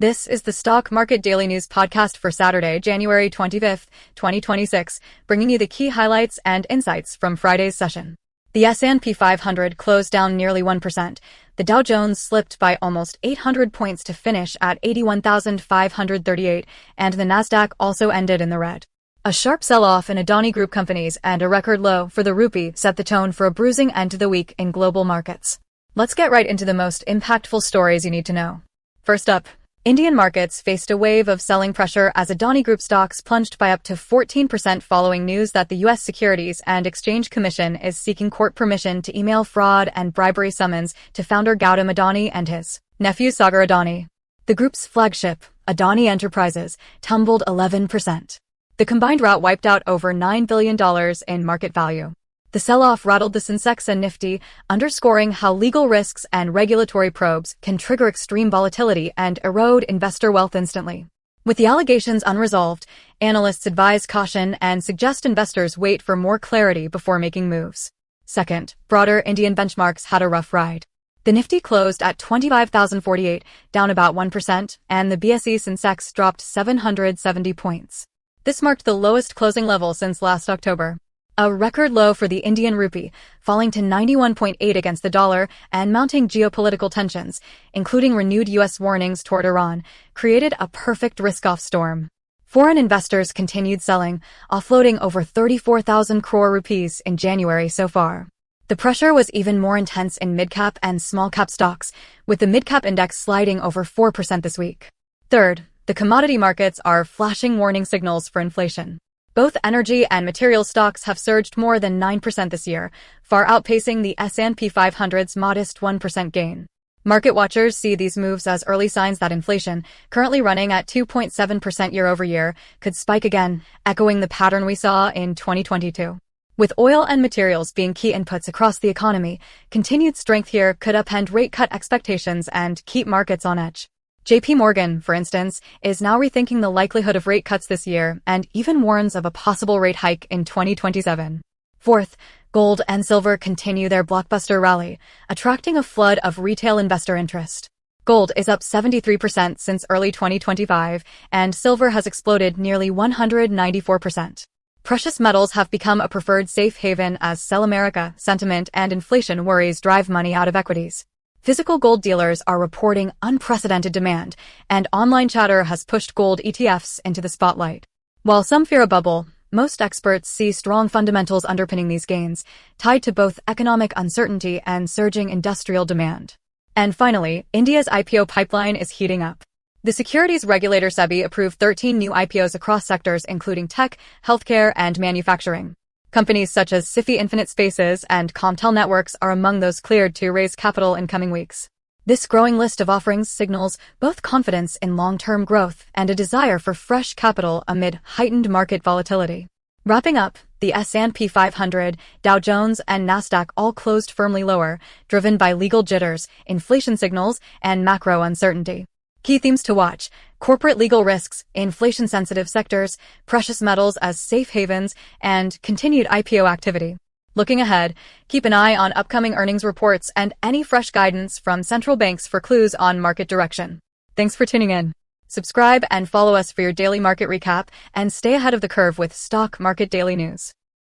This is the Stock Market Daily News podcast for Saturday, January 25th, 2026, bringing you the key highlights and insights from Friday's session. The S&P 500 closed down nearly 1%. The Dow Jones slipped by almost 800 points to finish at 81,538, and the Nasdaq also ended in the red. A sharp sell-off in Adani Group companies and a record low for the rupee set the tone for a bruising end to the week in global markets. Let's get right into the most impactful stories you need to know. First up, Indian markets faced a wave of selling pressure as Adani Group stocks plunged by up to 14% following news that the U.S. Securities and Exchange Commission is seeking court permission to email fraud and bribery summons to founder Gautam Adani and his nephew Sagar Adani. The group's flagship, Adani Enterprises, tumbled 11%. The combined rout wiped out over $9 billion in market value. The sell-off rattled the Sensex and Nifty, underscoring how legal risks and regulatory probes can trigger extreme volatility and erode investor wealth instantly. With the allegations unresolved, analysts advise caution and suggest investors wait for more clarity before making moves. Second, broader Indian benchmarks had a rough ride. The Nifty closed at 25,048, down about 1%, and the BSE Sensex dropped 770 points. This marked the lowest closing level since last October. A record low for the Indian rupee, falling to 91.8 against the dollar, and mounting geopolitical tensions, including renewed U.S. warnings toward Iran, created a perfect risk-off storm. Foreign investors continued selling, offloading over 34,000 crore rupees in January so far. The pressure was even more intense in mid-cap and small-cap stocks, with the mid-cap index sliding over 4% this week. Third, the commodity markets are flashing warning signals for inflation. Both energy and materials stocks have surged more than 9% this year, far outpacing the S&P 500's modest 1% gain. Market watchers see these moves as early signs that inflation, currently running at 2.7% year-over-year, could spike again, echoing the pattern we saw in 2022. With oil and materials being key inputs across the economy, continued strength here could upend rate cut expectations and keep markets on edge. JP Morgan, for instance, is now rethinking the likelihood of rate cuts this year and even warns of a possible rate hike in 2027. Fourth, gold and silver continue their blockbuster rally, attracting a flood of retail investor interest. Gold is up 73% since early 2025, and silver has exploded nearly 194%. Precious metals have become a preferred safe haven as Sell America sentiment and inflation worries drive money out of equities. Physical gold dealers are reporting unprecedented demand, and online chatter has pushed gold ETFs into the spotlight. While some fear a bubble, most experts see strong fundamentals underpinning these gains, tied to both economic uncertainty and surging industrial demand. And finally, India's IPO pipeline is heating up. The securities regulator SEBI approved 13 new IPOs across sectors including tech, healthcare, and manufacturing. Companies such as Sifi Infinite Spaces and Comtel Networks are among those cleared to raise capital in coming weeks. This growing list of offerings signals both confidence in long-term growth and a desire for fresh capital amid heightened market volatility. Wrapping up, the S&P 500, Dow Jones, and Nasdaq all closed firmly lower, driven by legal jitters, inflation signals, and macro uncertainty. Key themes to watch: corporate legal risks, inflation-sensitive sectors, precious metals as safe havens, and continued IPO activity. Looking ahead, keep an eye on upcoming earnings reports and any fresh guidance from central banks for clues on market direction. Thanks for tuning in. Subscribe and follow us for your daily market recap, and stay ahead of the curve with Stock Market Daily News.